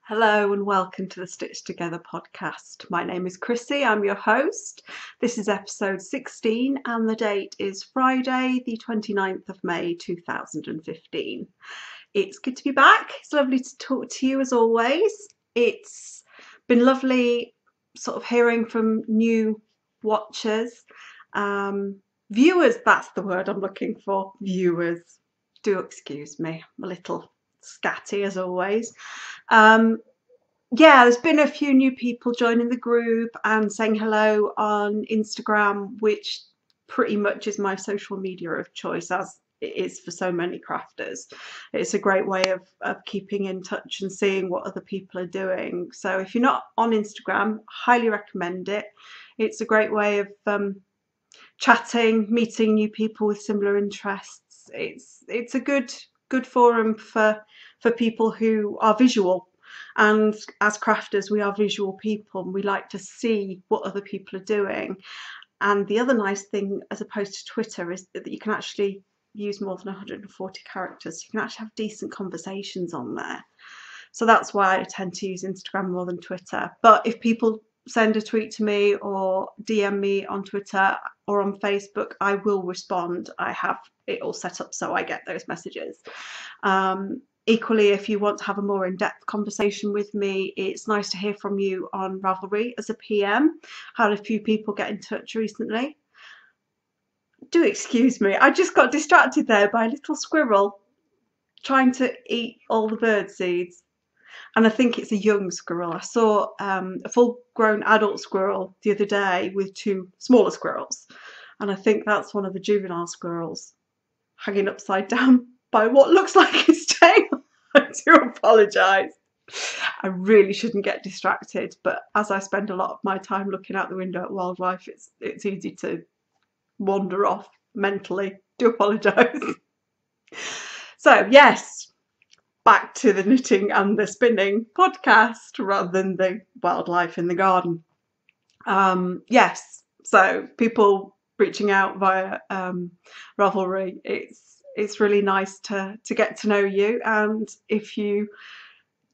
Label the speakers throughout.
Speaker 1: Hello and welcome to the Stitched Together podcast. My name is Chrissy, I'm your host. This is episode 16 and the date is Friday the 29th of May 2015. It's good to be back. It's lovely to talk to you as always. It's been lovely sort of hearing from new watchers, viewers, that's the word I'm looking for, viewers. Do excuse me, I'm a little scatty as always. Yeah, there's been a few new people joining the group and saying hello on Instagram, which pretty much is my social media of choice, as it is for so many crafters. It's a great way of keeping in touch and seeing what other people are doing. So if you're not on Instagram, highly recommend it. It's a great way of chatting, meeting new people with similar interests. It's a good forum for people who are visual. And as crafters, we are visual people and we like to see what other people are doing. And the other nice thing, as opposed to Twitter, is that you can actually use more than 140 characters. You can actually have decent conversations on there. So that's why I tend to use Instagram more than Twitter. But if people send a tweet to me or DM me on Twitter or on Facebook, I will respond. I have it all set up so I get those messages. Equally, if you want to have a more in-depth conversation with me, it's nice to hear from you on Ravelry as a PM. Had a few people get in touch recently. Do excuse me, I just got distracted there by a little squirrel trying to eat all the bird seeds. And I think it's a young squirrel. I saw a full-grown adult squirrel the other day with two smaller squirrels. And I think that's one of the juvenile squirrels hanging upside down by what looks like his tail. I do apologise. I really shouldn't get distracted, but as I spend a lot of my time looking out the window at wildlife, it's easy to wander off mentally. Do apologise. So yes, back to the knitting and the spinning podcast rather than the wildlife in the garden. Yes, so people reaching out via Ravelry, it's really nice to get to know you, and if you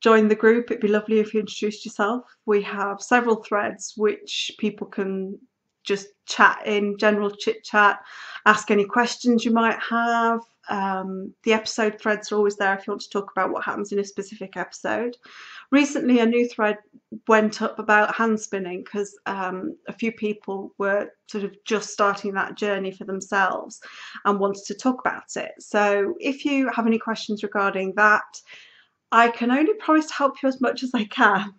Speaker 1: join the group, it'd be lovely if you introduced yourself. We have several threads which people can just chat in, general chit chat, ask any questions you might have. The episode threads are always there if you want to talk about what happens in a specific episode. Recently a new thread went up about hand spinning because a few people were sort of just starting that journey for themselves and wanted to talk about it. So if you have any questions regarding that, I can only promise to help you as much as I can.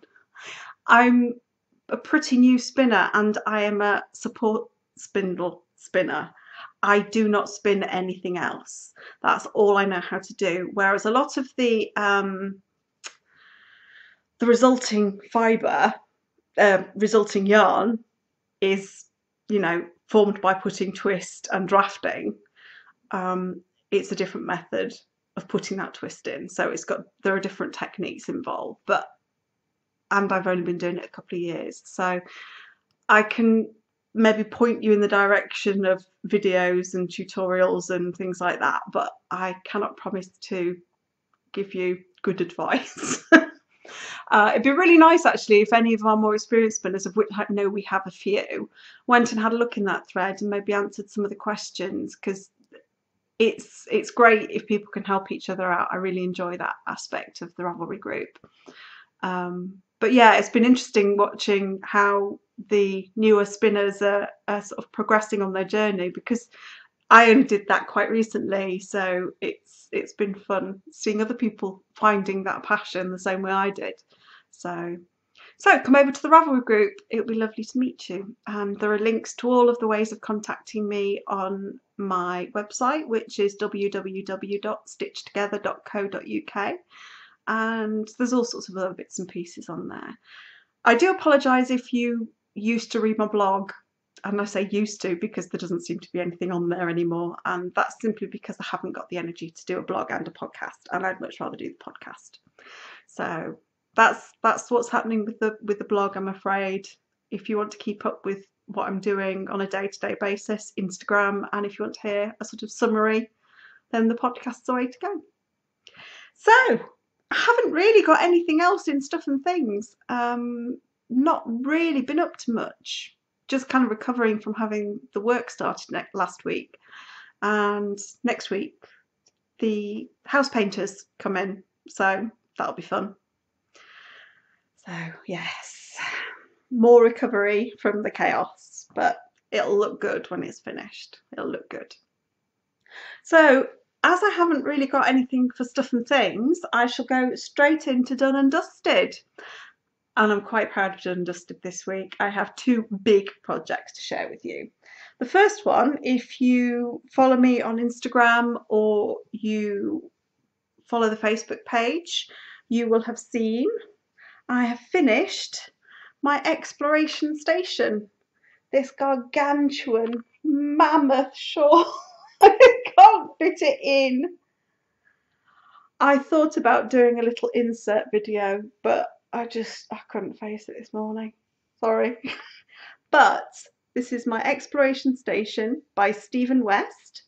Speaker 1: I'm a pretty new spinner and I am a support spindle spinner. I do not spin anything else. That's all I know how to do. Whereas a lot of the resulting fibre, resulting yarn is, formed by putting twist and drafting. It's a different method of putting that twist in. So there are different techniques involved, and I've only been doing it a couple of years. So I can maybe point you in the direction of videos and tutorials and things like that, but I cannot promise to give you good advice. It'd be really nice actually if any of our more experienced spinners, of which I know we have a few, went and had a look in that thread and maybe answered some of the questions, because it's great if people can help each other out. I really enjoy that aspect of the Ravelry group. But yeah, it's been interesting watching how the newer spinners are sort of progressing on their journey, because I only did that quite recently, so it's been fun seeing other people finding that passion the same way I did. So come over to the Ravelry group, it would be lovely to meet you. There are links to all of the ways of contacting me on my website, which is www.stitchtogether.co.uk, and there's all sorts of other bits and pieces on there. I do apologise if you used to read my blog, and I say used to because there doesn't seem to be anything on there anymore, and that's simply because I haven't got the energy to do a blog and a podcast, and I'd much rather do the podcast. So that's what's happening with the blog, I'm afraid. If you want to keep up with what I'm doing on a day-to-day basis, Instagram, and if you want to hear a sort of summary, then the podcast's the way to go. So I haven't really got anything else in stuff and things. Not really been up to much. Just kind of recovering from having the work started last week. And next week, the house painters come in. So that'll be fun. So, yes, more recovery from the chaos, but it'll look good when it's finished. It'll look good. So, as I haven't really got anything for stuff and things, I shall go straight into done and dusted. And I'm quite proud of done and dusted this week. I have two big projects to share with you. The first one, if you follow me on Instagram or you follow the Facebook page, you will have seen I have finished my exploration station. This gargantuan mammoth shawl. I can't fit it in. I thought about doing a little insert video, but I couldn't face it this morning. Sorry. But this is my exploration station by Stephen West.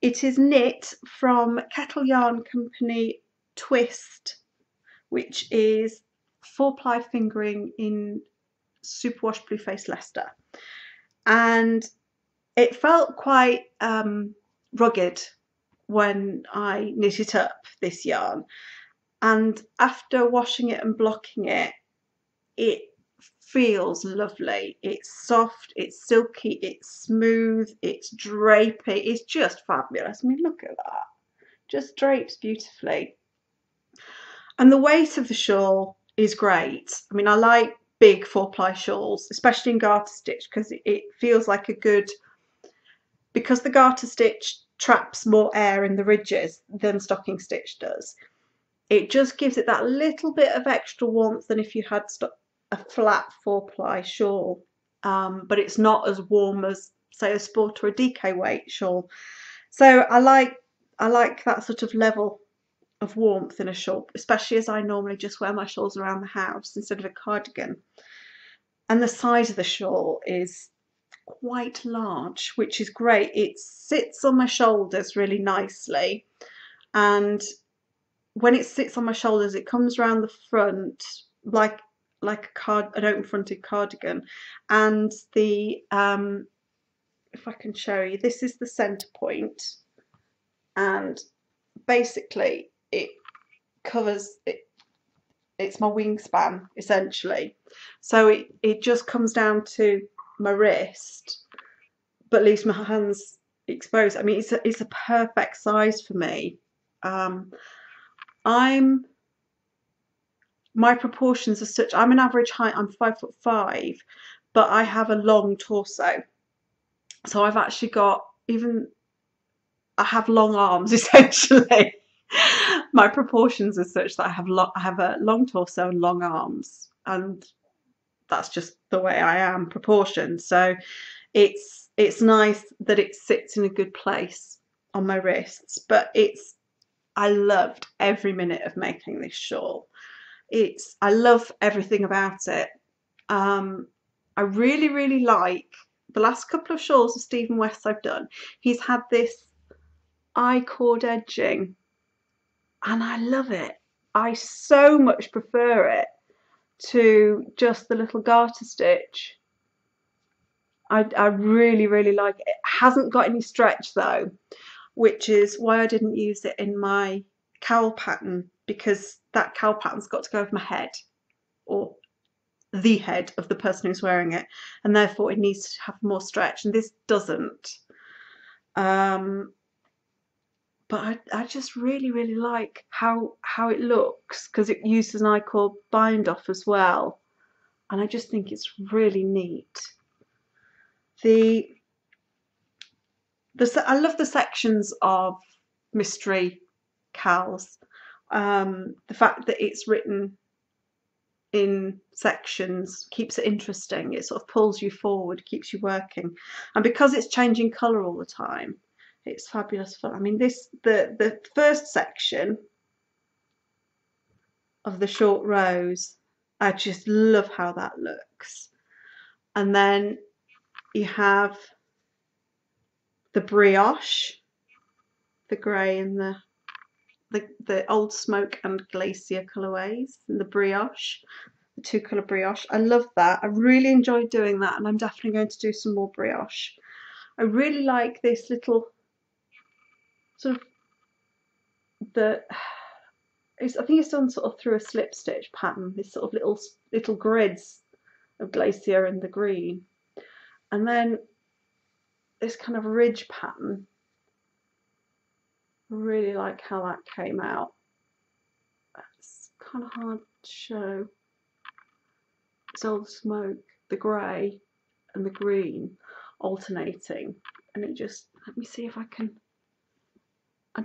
Speaker 1: It is knit from Kettle Yarn Company Twist, which is 4-ply fingering in superwash blue face Leicester. And it felt quite rugged when I knit it up, this yarn. And after washing it and blocking it, it feels lovely. It's soft, it's silky, it's smooth, it's drapey. It's just fabulous. I mean, look at that. Just drapes beautifully. And the weight of the shawl is great. I mean, I like big 4-ply shawls, especially in garter stitch, because it feels like a good, because the garter stitch traps more air in the ridges than stocking stitch does. It just gives it that little bit of extra warmth than if you had a flat 4-ply shawl, but it's not as warm as, say, a sport or a DK weight shawl. So I like that sort of level of warmth in a shawl, especially as I normally just wear my shawls around the house instead of a cardigan. And the size of the shawl is quite large, which is great. It sits on my shoulders really nicely, and when it sits on my shoulders, it comes around the front like an open-fronted cardigan. And the if I can show you, this is the center point, and basically it covers it. It's my wingspan essentially. So it just comes down to my wrist, but leaves my hands exposed. I mean, it's a perfect size for me. My proportions are such, I'm an average height, I'm 5'5", but I have a long torso. So I've actually got, I have long arms essentially. My proportions are such that I have a long torso and long arms, and that's just the way I am proportioned. So it's nice that it sits in a good place on my wrists, but I loved every minute of making this shawl. I love everything about it. I really like the last couple of shawls of Stephen West I've done. He's had this I-cord edging, and I love it. I so much prefer it to just the little garter stitch. I really like it. It hasn't got any stretch though, which is why I didn't use it in my cowl pattern, because that cowl pattern's got to go over my head, or the head of the person who's wearing it, and therefore it needs to have more stretch, and this doesn't. But I just really like how it looks, because it uses an I-cord bind off as well, and I just think it's really neat. I love the sections of mystery cowls. The fact that it's written in sections keeps it interesting. It sort of pulls you forward, keeps you working, and because it's changing colour all the time, it's fabulous fun. I mean, the first section of the short rows, I just love how that looks. And then you have the brioche, the grey and the the Old Smoke and Glacier colourways, and the brioche, the 2 colour brioche. I love that. I really enjoyed doing that, and I'm definitely going to do some more brioche. I really like this little sort of I think it's done sort of through a slip stitch pattern. This sort of little grids of Glacier and the green, and then this kind of ridge pattern. I really like how that came out. It's kind of hard to show. It's Old Smoke, the grey and the green alternating, and it just, let me see if I can, I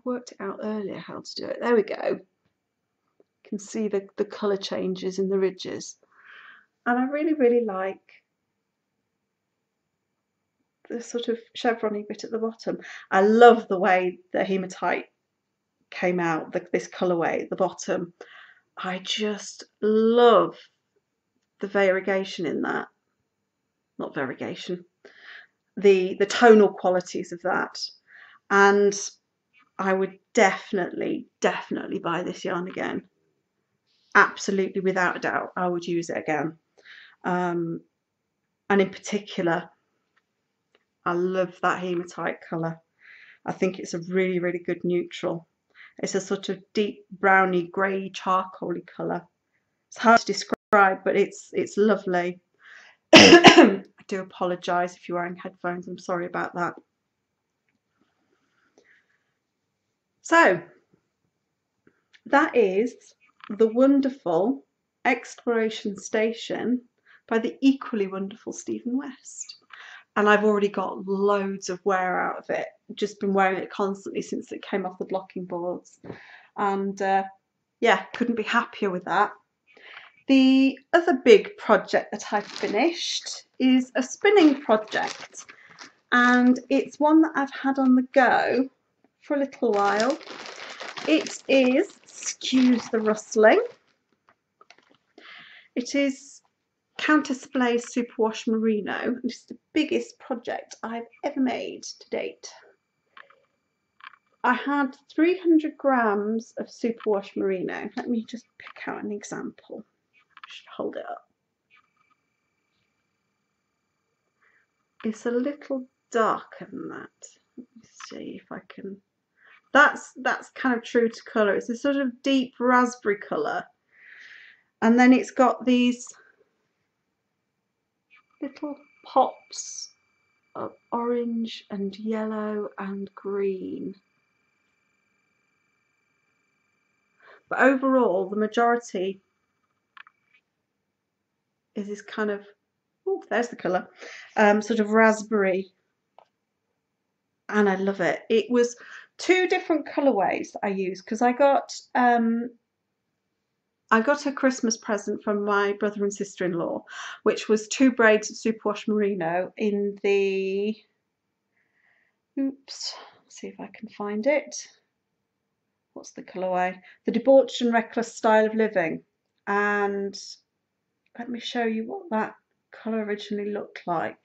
Speaker 1: worked it out earlier how to do it. There we go. You can see the colour changes in the ridges, and I really like the sort of chevrony bit at the bottom. I love the way the hematite came out, this colourway at the bottom. I just love the variegation in that. Not variegation. The tonal qualities of that. And I would definitely buy this yarn again. Absolutely, without a doubt, I would use it again. And in particular, I love that hematite colour. I think it's a really good neutral. It's a sort of deep browny grey charcoaly colour. It's hard to describe, but it's lovely. I do apologise if you're wearing headphones. I'm sorry about that. So that is the wonderful Exploration Station by the equally wonderful Stephen West. And I've already got loads of wear out of it. Just been wearing it constantly since it came off the blocking boards. And yeah, couldn't be happier with that. The other big project that I finished is a spinning project. And it's one that I've had on the go for a little while. It is, excuse the rustling, it is Countess Blaze Superwash Merino. It's the biggest project I've ever made to date. I had 300 grams of superwash merino. Let me just pick out an example. I should hold it up. It's a little darker than that. Let me see if I can. That's kind of true to colour. It's a sort of deep raspberry colour, and then it's got these little pops of orange and yellow and green. But overall, the majority is this kind of, oh, there's the colour, sort of raspberry, and I love it. It was 2 different colourways that I used because I got a Christmas present from my brother and sister-in-law, which was 2 braids of superwash merino in the, oops, see if I can find it. What's the colourway? The Debauched and Reckless Style of Living. And let me show you what that colour originally looked like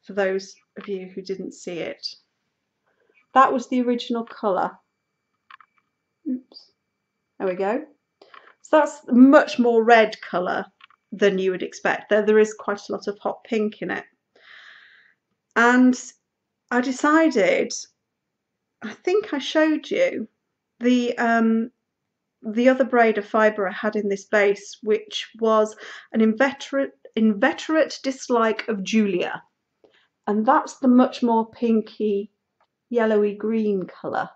Speaker 1: for those of you who didn't see it. That was the original colour. Oops. There we go. So that's a much more red colour than you would expect. There is quite a lot of hot pink in it. And I decided, I think I showed you the other braid of fibre I had in this base, which was an inveterate dislike of Julia. And that's the much more pinky, yellowy green colour.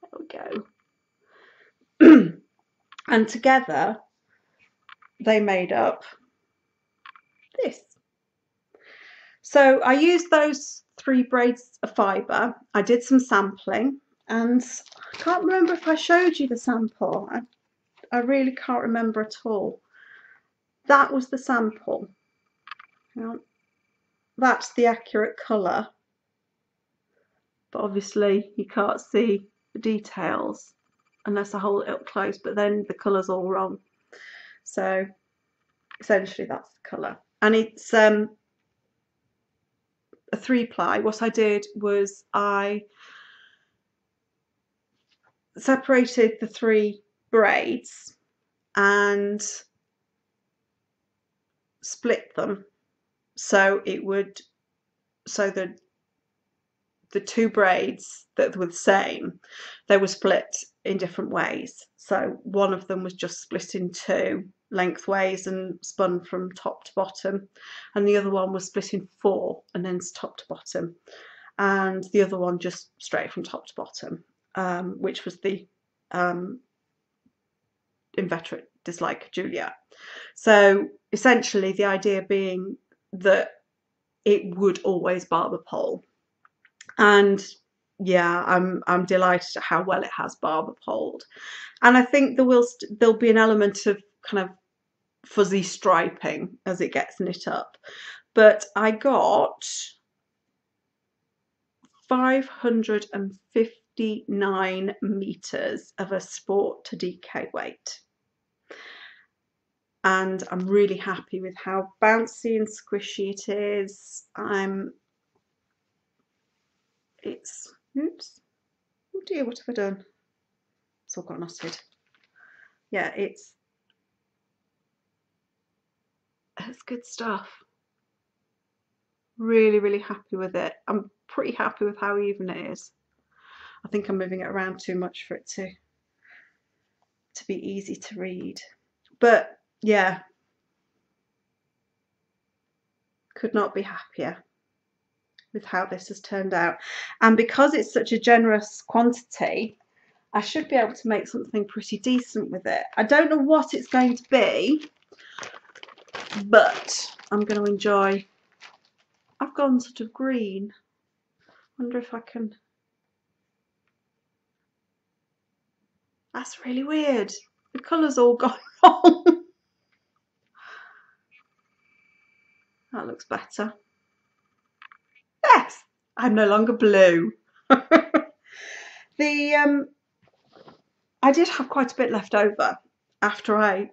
Speaker 1: There we go. And together they made up this. So I used those 3 braids of fibre. I did some sampling, and I can't remember if I showed you the sample. I really can't remember at all. That was the sample. Now, that's the accurate colour, but obviously you can't see the details unless I hold it up close, but then the colour's all wrong. So essentially that's the colour, and it's a 3-ply. What I did was I separated the 3 braids and split them so the 2 braids that were the same, they were split in different ways. So one of them was just split in 2 lengthways and spun from top to bottom, and the other one was split in 4 and then top to bottom, and the other one just straight from top to bottom, which was the inveterate dislike Juliet. So essentially the idea being that it would always bar the pole. And yeah, I'm delighted at how well it has barber poled, and I think there'll be an element of kind of fuzzy striping as it gets knit up. But I got 559 meters of a sport to DK weight, and I'm really happy with how bouncy and squishy it is. Oops, oh dear, what have I done? It's all got knotted. Yeah, it's good stuff. Really, really happy with it. I'm pretty happy with how even it is. I think I'm moving it around too much for it to be easy to read. But yeah, could not be happier with how this has turned out. And because it's such a generous quantity, I should be able to make something pretty decent with it. I don't know what it's going to be, but I'm going to enjoy. I've gone sort of green. Wonder if I can. That's really weird. The colour's all gone wrong. That looks better. Yes, I'm no longer blue. I did have quite a bit left over after I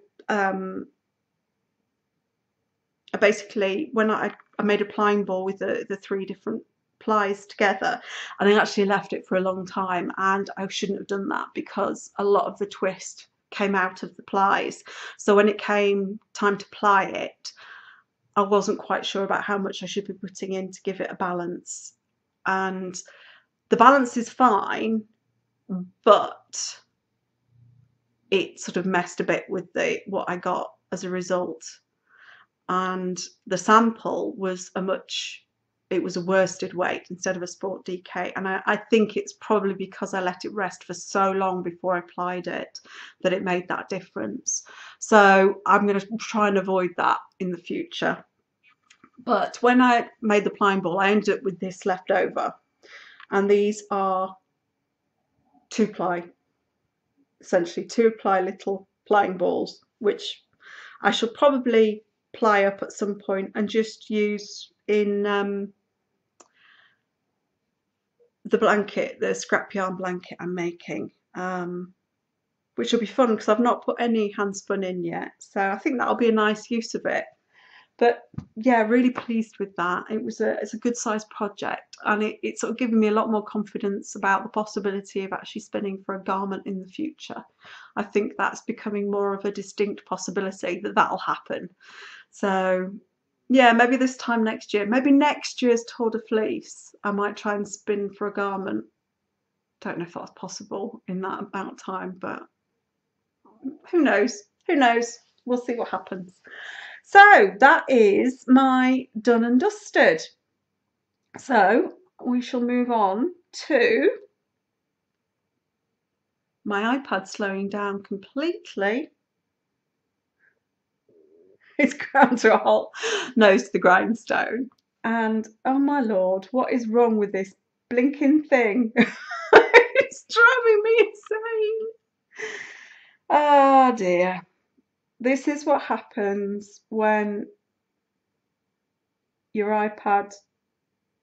Speaker 1: basically, when I made a plying ball with the 3 different plies together, and I actually left it for a long time, and I shouldn't have done that because a lot of the twist came out of the plies. So when it came time to ply it, I wasn't quite sure about how much I should be putting in to give it a balance, and the balance is fine, but it sort of messed a bit with what I got as a result. And the sample was it was a worsted weight instead of a sport DK, and I think it's probably because I let it rest for so long before I applied it that it made that difference. So I'm going to try and avoid that in the future. But when I made the plying ball, I ended up with this left over, and these are 2-ply, essentially 2-ply little plying balls, which I shall probably ply up at some point and just use in the blanket, the scrap yarn blanket I'm making, which will be fun because I've not put any hand spun in yet, so I think that'll be a nice use of it. But yeah, really pleased with that. It's a good sized project, and it's sort of given me a lot more confidence about the possibility of actually spinning for a garment in the future. I think that's becoming more of a distinct possibility that'll happen. So yeah, maybe this time next year, maybe next year's Tour de Fleece, I might try and spin for a garment. Don't know if that's possible in that amount of time, but who knows? Who knows? We'll see what happens. So that is my done and dusted. So we shall move on to my iPad slowing down completely. It's ground to a halt, nose to the grindstone. And oh my lord, what is wrong with this blinking thing? It's driving me insane. Oh dear. This is what happens when your iPad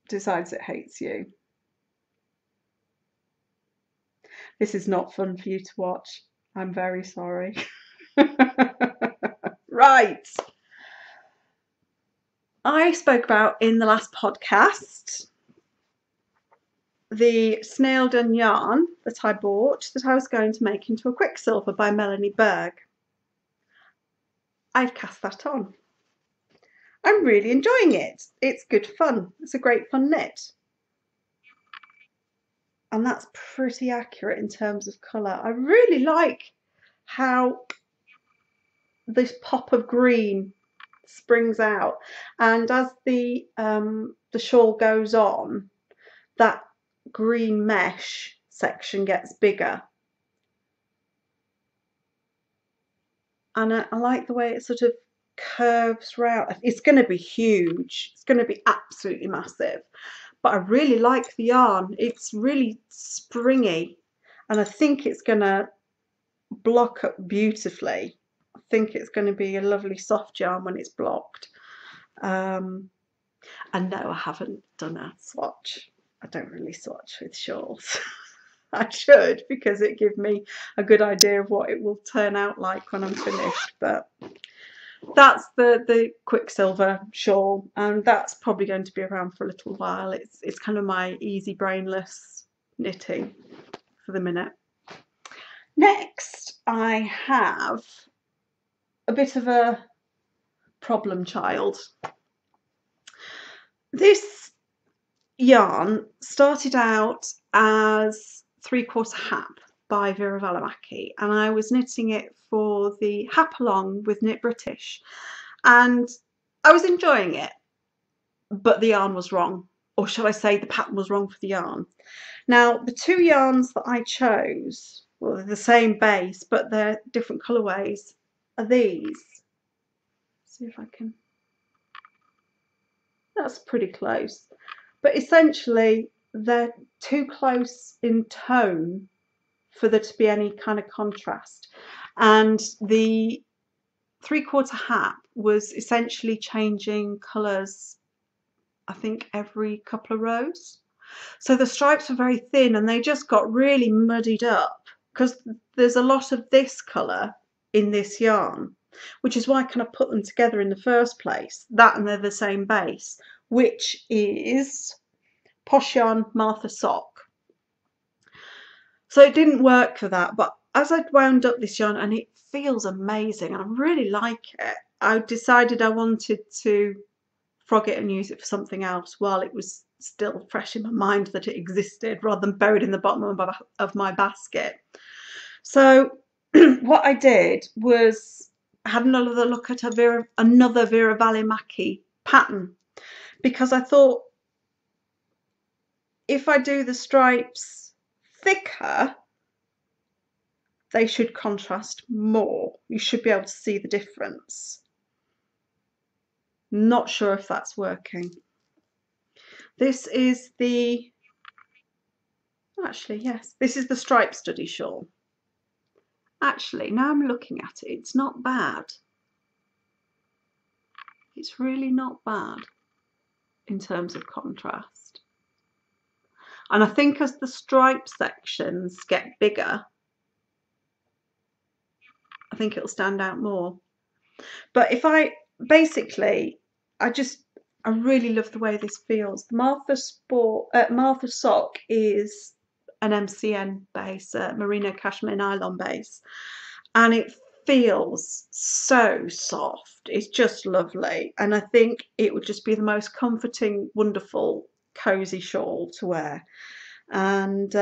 Speaker 1: decides it hates you. This is not fun for you to watch. I'm very sorry. Right. I spoke about in the last podcast the snail done yarn that I bought that I was going to make into a Quicksilver by Melanie Berg. I've cast that on. I'm really enjoying it. It's good fun. It's a great fun knit. And that's pretty accurate in terms of colour. I really like how this pop of green springs out, and as the shawl goes on, that green mesh section gets bigger, and I like the way it sort of curves round. It's going to be huge. It's going to be absolutely massive, but I really like the yarn. It's really springy, and I think it's going to block up beautifully. I think it's going to be a lovely soft yarn when it's blocked. And no, I haven't done a swatch. I don't really swatch with shawls. I should, because it gives me a good idea of what it will turn out like when I'm finished. But that's the Quicksilver shawl, and that's probably going to be around for a little while. It's kind of my easy brainless knitting for the minute. Next, I have a bit of a problem child. This yarn started out as 3/4 hap by Vera Valimaki, and I was knitting it for the Hap Along with Knit British, and I was enjoying it, but the yarn was wrong, or shall I say the pattern was wrong for the yarn. Now, the two yarns that I chose, well, they're the same base, but they're different colourways, are these. See if I can, that's pretty close, but essentially they're too close in tone for there to be any kind of contrast, and the 3/4 hap was essentially changing colours, I think every couple of rows, so the stripes were very thin and they just got really muddied up because there's a lot of this colour in this yarn, which is why I kind of put them together in the first place, that and they're the same base, which is Posh Yarn Martha Sock. So it didn't work for that, but as I wound up this yarn, and it feels amazing and I really like it, I decided I wanted to frog it and use it for something else while it was still fresh in my mind that it existed, rather than buried in the bottom of my basket. So what I did was I had another look at another Vera Valimaki pattern, because I thought if I do the stripes thicker, they should contrast more. You should be able to see the difference. Not sure if that's working. This is the, actually yes, this is the Stripe Study shawl. Actually, now I'm looking at it, it's not bad. It's really not bad in terms of contrast. And I think as the stripe sections get bigger, I think it'll stand out more. But if I, basically, I really love the way this feels. The Martha Sock is an MCN base, merino cashmere nylon base, and it feels so soft. It's just lovely, and I think it would just be the most comforting, wonderful, cozy shawl to wear. And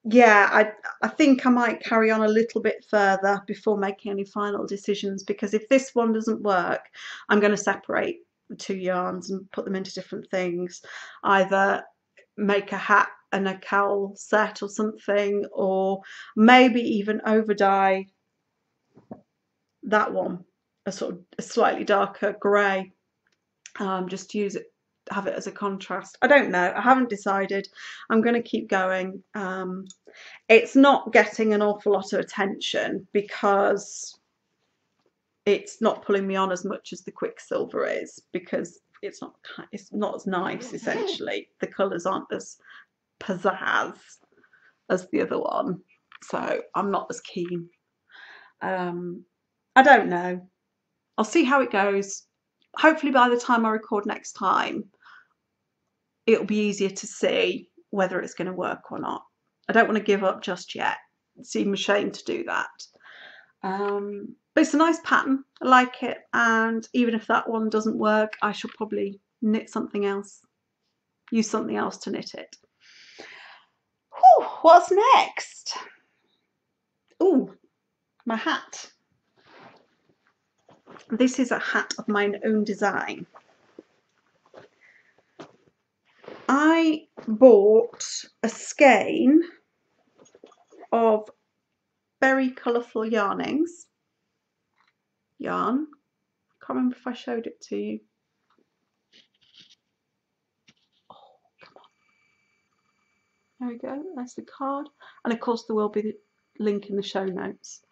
Speaker 1: yeah, I think I might carry on a little bit further before making any final decisions, because if this one doesn't work, I'm going to separate the two yarns and put them into different things, either make a hat and a cowl set or something, or maybe even over dye that one a sort of a slightly darker grey, just use it, have it as a contrast. I don't know, I haven't decided. I'm going to keep going. It's not getting an awful lot of attention because it's not pulling me on as much as the Quicksilver is, because it's not as nice. Essentially the colours aren't as pizzazz as the other one, so I'm not as keen. I don't know, I'll see how it goes. Hopefully by the time I record next time, it'll be easier to see whether it's going to work or not. I don't want to give up just yet. It seems a shame to do that. But it's a nice pattern. I like it. And even if that one doesn't work, I shall probably knit something else, use something else to knit it. Whew, what's next? Oh, my hat. This is a hat of my own design. I bought a skein of very colourful yarn. Can't remember if I showed it to you. Oh, come on. There we go, that's the card. And of course there will be the link in the show notes.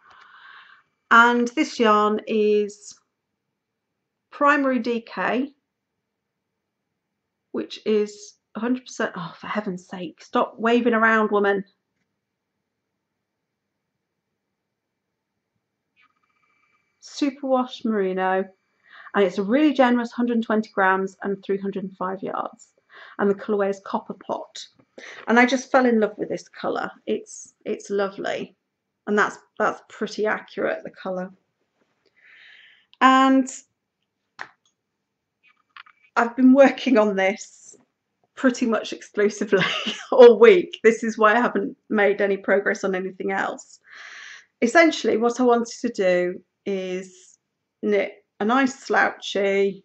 Speaker 1: And this yarn is Primary DK, which is 100%, oh for heaven's sake, stop waving around, woman. Superwash merino, and it's a really generous 120 grams and 305 yards, and the colourway is Copper Pot, and I just fell in love with this colour. It's lovely, and that's pretty accurate, the colour. And I've been working on this pretty much exclusively all week. This is why I haven't made any progress on anything else. Essentially what I wanted to do is knit a nice slouchy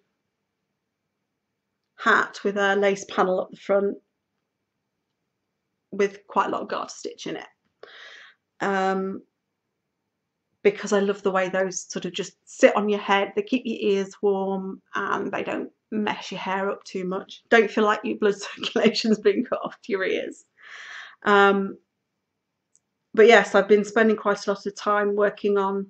Speaker 1: hat with a lace panel up the front with quite a lot of garter stitch in it, because I love the way those sort of just sit on your head. They keep your ears warm and they don't mess your hair up too much. Don't feel like your blood circulation's being cut off to your ears. But yes, I've been spending quite a lot of time working on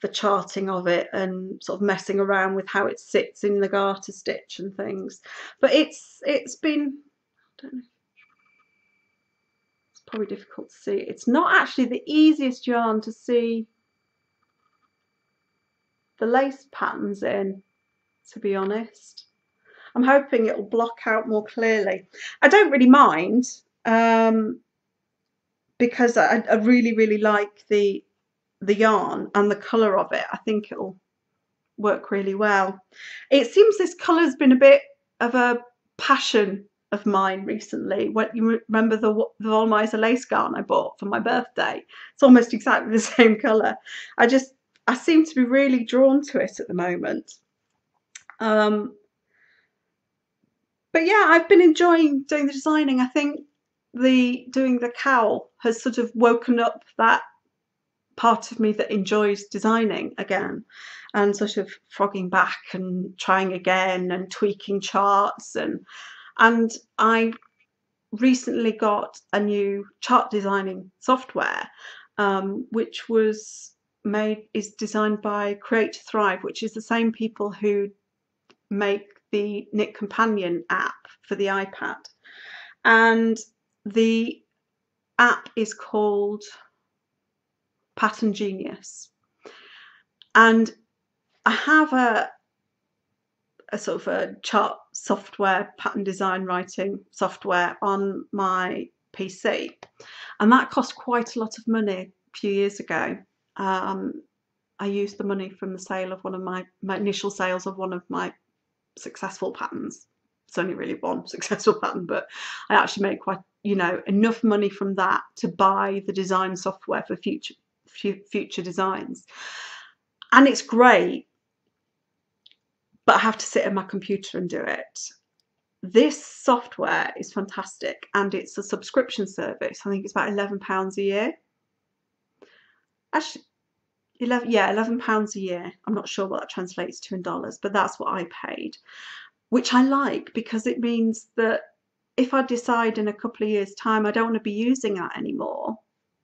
Speaker 1: the charting of it and sort of messing around with how it sits in the garter stitch and things. But it's been, I don't know, it's probably difficult to see. It's not actually the easiest yarn to see the lace patterns in, to be honest. I'm hoping it'll block out more clearly. I don't really mind, because I really like the yarn and the colour of it. I think it'll work really well. It seems this colour's been a bit of a passion of mine recently. What you remember the Volmizer lace garn I bought for my birthday? It's almost exactly the same colour. I seem to be really drawn to it at the moment. But yeah, I've been enjoying doing the designing. I think doing the cowl has sort of woken up that part of me that enjoys designing again, and sort of frogging back and trying again and tweaking charts, and I recently got a new chart designing software, which is designed by Create to Thrive, which is the same people who make the Knit Companion app for the iPad, and the app is called Pattern Genius. And I have a sort of a chart software, pattern design writing software on my PC, and that cost quite a lot of money a few years ago. I used the money from the sale of one of my initial sales of one of my successful patterns. It's only really one successful pattern, but I actually made quite, enough money from that to buy the design software for future designs. And it's great, but I have to sit at my computer and do it. This software is fantastic, and it's a subscription service. I think it's about £11 a year. Actually, £11 a year. I'm not sure what that translates to in dollars, but that's what I paid, which I like, because it means that if I decide in a couple of years' time I don't want to be using that anymore,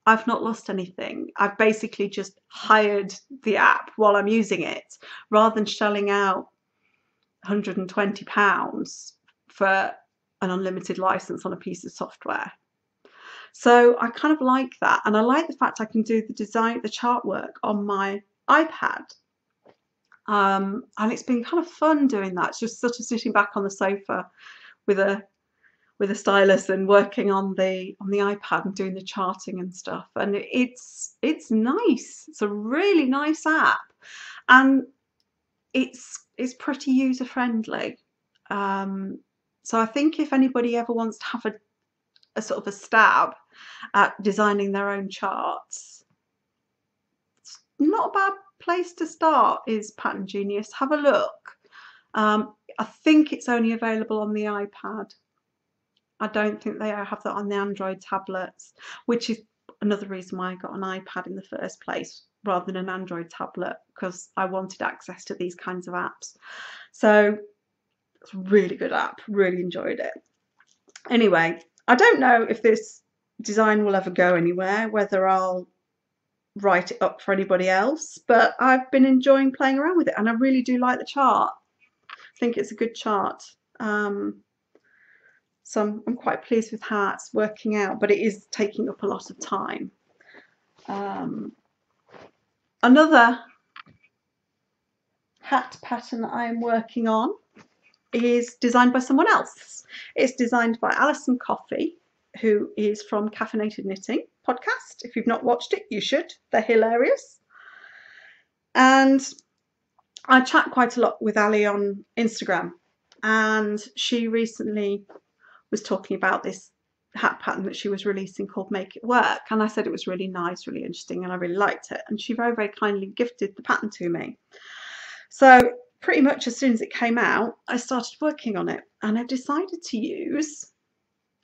Speaker 1: I've not lost anything. I've basically just hired the app while I'm using it, rather than shelling out £120 for an unlimited license on a piece of software. So I kind of like that, and I like the fact I can do the chart work on my iPad. And it's been kind of fun doing that, just sort of sitting back on the sofa with a with a stylus and working on the iPad and doing the charting and stuff. And it's nice. It's a really nice app, and it's pretty user friendly. So I think if anybody ever wants to have a sort of a stab at designing their own charts, it's not a bad place to start. Is Pattern Genius. Have a look. I think it's only available on the iPad. I don't think they have that on the Android tablets, which is another reason why I got an iPad in the first place rather than an Android tablet, because I wanted access to these kinds of apps. So it's a really good app, really enjoyed it. Anyway, I don't know if this design will ever go anywhere, whether I'll write it up for anybody else, but I've been enjoying playing around with it, and I really do like the chart. I think it's a good chart. So I'm quite pleased with how it's working out, but it is taking up a lot of time. Another hat pattern that I am working on is designed by someone else. It's designed by Alison Coffey, who is from Caffeinated Knitting podcast. If you've not watched it, you should. They're hilarious. And I chat quite a lot with Ali on Instagram, and she recently was talking about this hat pattern that she was releasing called Make It Work, and I said it was really nice, really interesting, and I really liked it, and she very, very kindly gifted the pattern to me. So pretty much as soon as it came out, I started working on it, and I've decided to use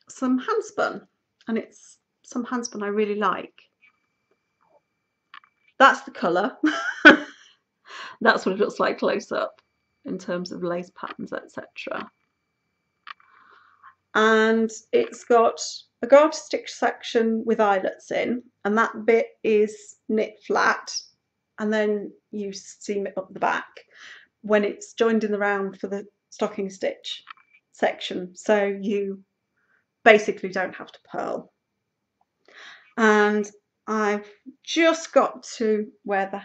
Speaker 1: some handspun, and it's some handspun I really like. That's the colour. That's what it looks like close up in terms of lace patterns, etc. And it's got a garter stitch section with eyelets in, and that bit is knit flat, and then you seam it up the back when it's joined in the round for the stocking stitch section, so you basically don't have to purl. And I've just got to where the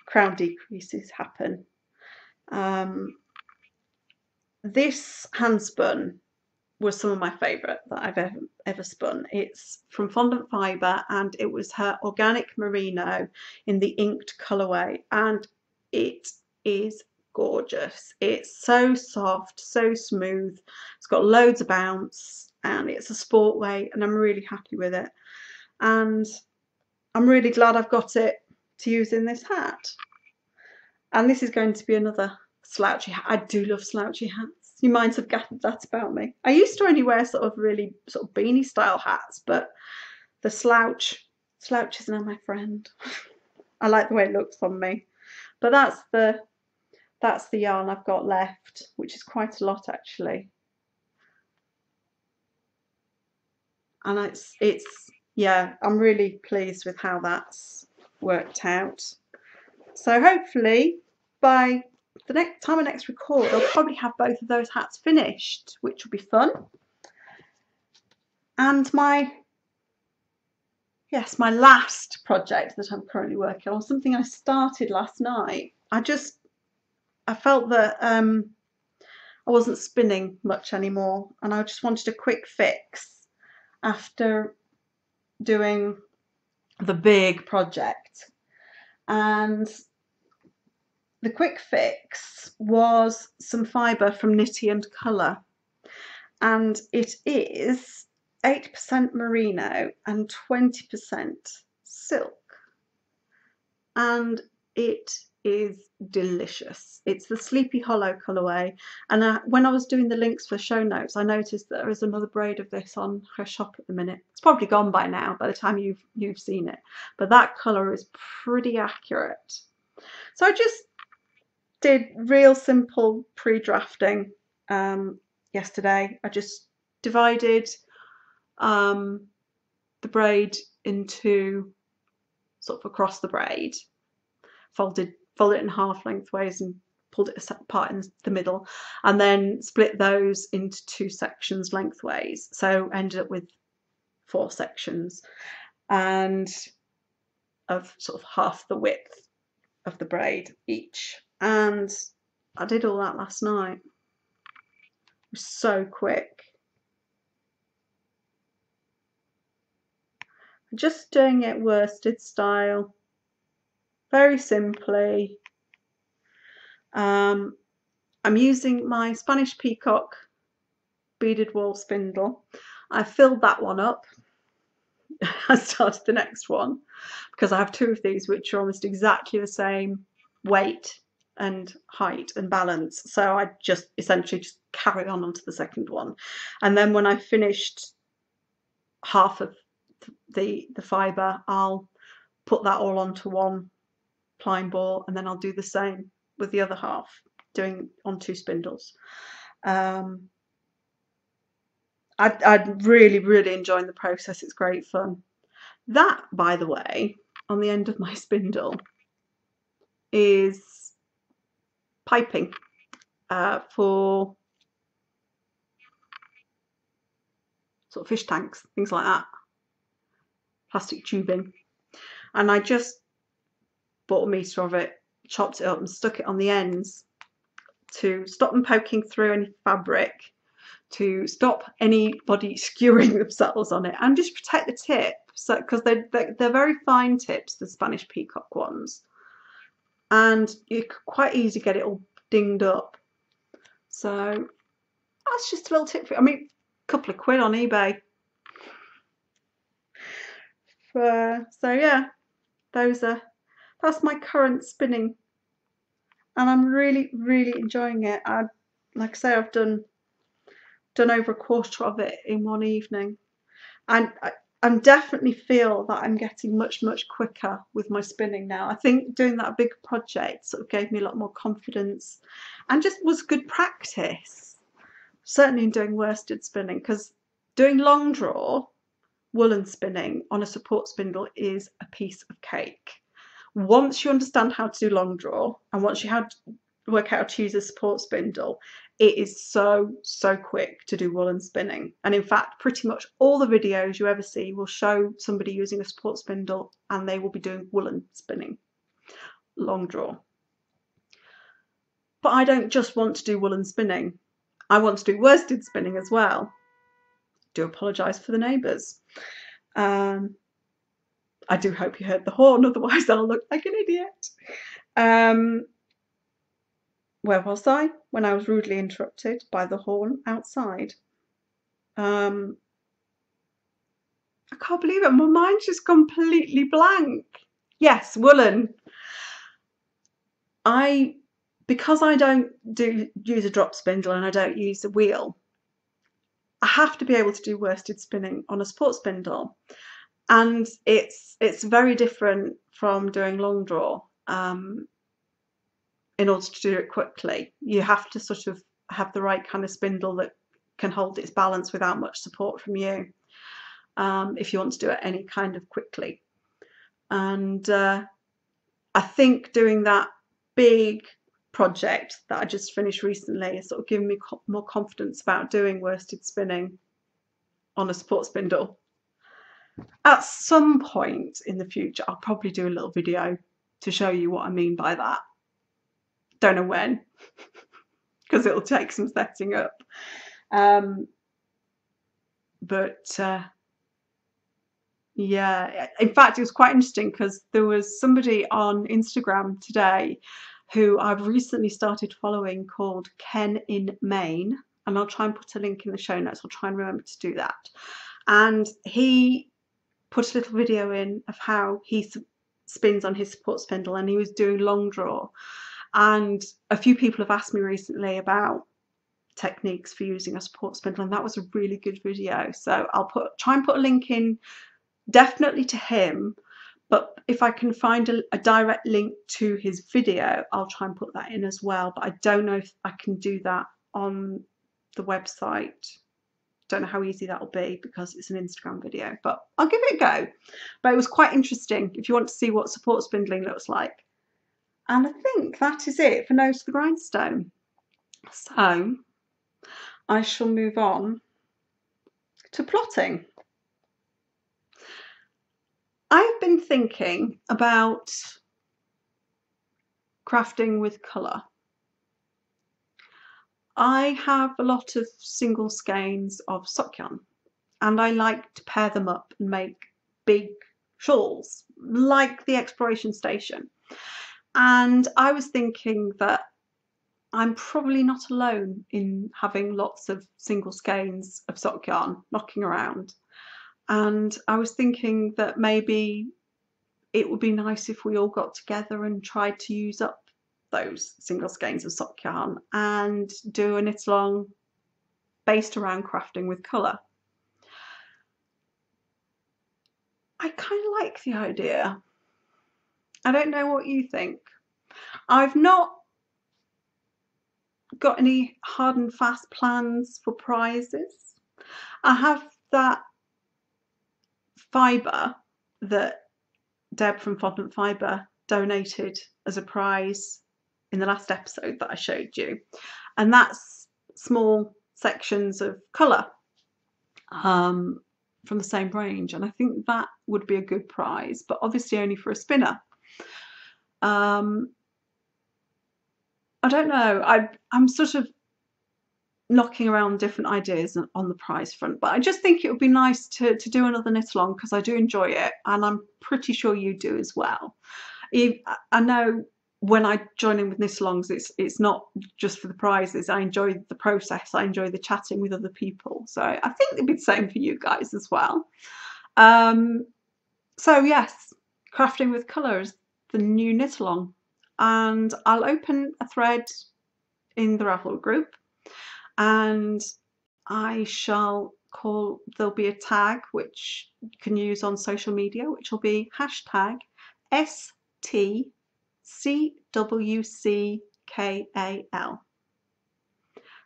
Speaker 1: crown decreases happen. This handspun was some of my favourite that I've ever spun. It's from Fondant Fibre, and it was her organic merino in the inked colourway, and it is gorgeous. It's so soft, so smooth. It's got loads of bounce, and it's a sport weight, and I'm really happy with it. And I'm really glad I've got it to use in this hat. And this is going to be another slouchy hat. I do love slouchy hats. You might have gathered that about me. I used to only wear sort of really sort of beanie style hats, but the slouch is now my friend. I like the way it looks on me. But that's the yarn I've got left, which is quite a lot actually. And it's yeah, I'm really pleased with how that's worked out. So hopefully by the next time I record, I'll probably have both of those hats finished, which will be fun. And my last project that I'm currently working on, something I started last night. I felt that I wasn't spinning much anymore, and I just wanted a quick fix after doing the big project. And the quick fix was some fibre from Knitty and Colour, and it is 8% merino and 20% silk, and it is delicious. It's the Sleepy Hollow colourway, and when I was doing the links for show notes, I noticed that there is another braid of this on her shop at the minute. It's probably gone by now by the time you've seen it, but that colour is pretty accurate. So I just did real simple pre-drafting yesterday. I just divided the braid into sort of across the braid, folded it in half lengthways and pulled it apart in the middle, and then split those into 2 sections lengthways, so ended up with 4 sections and of sort of half the width of the braid each. And I did all that last night. It was so quick. just doing it worsted style, very simply. I'm using my Spanish Peacock beaded wool spindle. I filled that one up. I started the next one because I have two of these which are almost exactly the same weight and height and balance, so I just essentially just carry on onto the second one. And then when I finished half of the fibre, I'll put that all onto one pline ball, and then I'll do the same with the other half, doing on two spindles. I'd really enjoying the process. It's great fun. That, by the way, on the end of my spindle is piping for sort of fish tanks, things like that, plastic tubing. And I just bought a metre of it, chopped it up and stuck it on the ends to stop them poking through any fabric, to stop anybody skewering themselves on it, and just protect the tip. So, because they're very fine tips, the Spanish Peacock ones, and you could quite easily get it all dinged up. So that's just a little tip for you. I mean, a couple of quid on eBay. So yeah, that's my current spinning, and I'm really enjoying it. Like I say, I've done over a quarter of it in one evening, and I definitely feel that I'm getting much quicker with my spinning now. I think doing that big project sort of gave me a lot more confidence and just was good practice, certainly in doing worsted spinning, because doing long draw woolen spinning on a support spindle is a piece of cake. Once you understand how to do long draw, and once you have to work out how to use a support spindle, it is so quick to do woolen spinning. And in fact, pretty much all the videos you ever see will show somebody using a support spindle and they will be doing woolen spinning, long draw. But I don't just want to do woolen spinning. I want to do worsted spinning as well. Do apologise for the neighbours. I do hope you heard the horn, otherwise I'll look like an idiot. Where was I when I was rudely interrupted by the horn outside? I can't believe it. My mind's just completely blank. Yes, woolen. Because I don't use a drop spindle and I don't use a wheel, I have to be able to do worsted spinning on a support spindle, and it's very different from doing long draw. In order to do it quickly, you have to sort of have the right kind of spindle that can hold its balance without much support from you, if you want to do it any kind of quickly. And I think doing that big project that I just finished recently has sort of given me more confidence about doing worsted spinning on a support spindle. At some point in the future, I'll probably do a little video to show you what I mean by that. Don't know when, because it'll take some setting up. Yeah, in fact, it was quite interesting because there was somebody on Instagram today who I've recently started following called Ken in Maine, and I'll try and put a link in the show notes. I'll try and remember to do that. And he put a little video in of how he spins on his support spindle, and he was doing long draw. And a few people have asked me recently about techniques for using a support spindle, and that was a really good video. So I'll try and put a link in, definitely to him, but if I can find a direct link to his video, I'll try and put that in as well. But I don't know if I can do that on the website. Don't know how easy that'll be because it's an Instagram video, but I'll give it a go. But it was quite interesting if you want to see what support spindling looks like. And I think that is it for Nose to the Grindstone. So I shall move on to plotting. I've been thinking about crafting with colour. I have a lot of single skeins of sock yarn, and I like to pair them up and make big shawls, like the exploration station. And I was thinking that I'm probably not alone in having lots of single skeins of sock yarn knocking around. And I was thinking that maybe it would be nice if we all got together and tried to use up those single skeins of sock yarn and do a knit along based around crafting with colour. I kind of like the idea. I don't know what you think. I've not got any hard and fast plans for prizes. I have that fibre that Deb from Fondant Fibre donated as a prize in the last episode that I showed you, and that's small sections of colour from the same range, and I think that would be a good prize, but obviously only for a spinner. I don't know, I'm sort of knocking around different ideas on the prize front, but I just think it would be nice to do another knit along because I do enjoy it, and I'm pretty sure you do as well. I know when I join in with knit alongs, it's not just for the prizes. I enjoy the process, I enjoy the chatting with other people, so I think it'd be the same for you guys as well. So yes, crafting with colour is the new knit along, and I'll open a thread in the Ravelry group, and I shall there'll be a tag which you can use on social media, which will be hashtag STCWCKAL.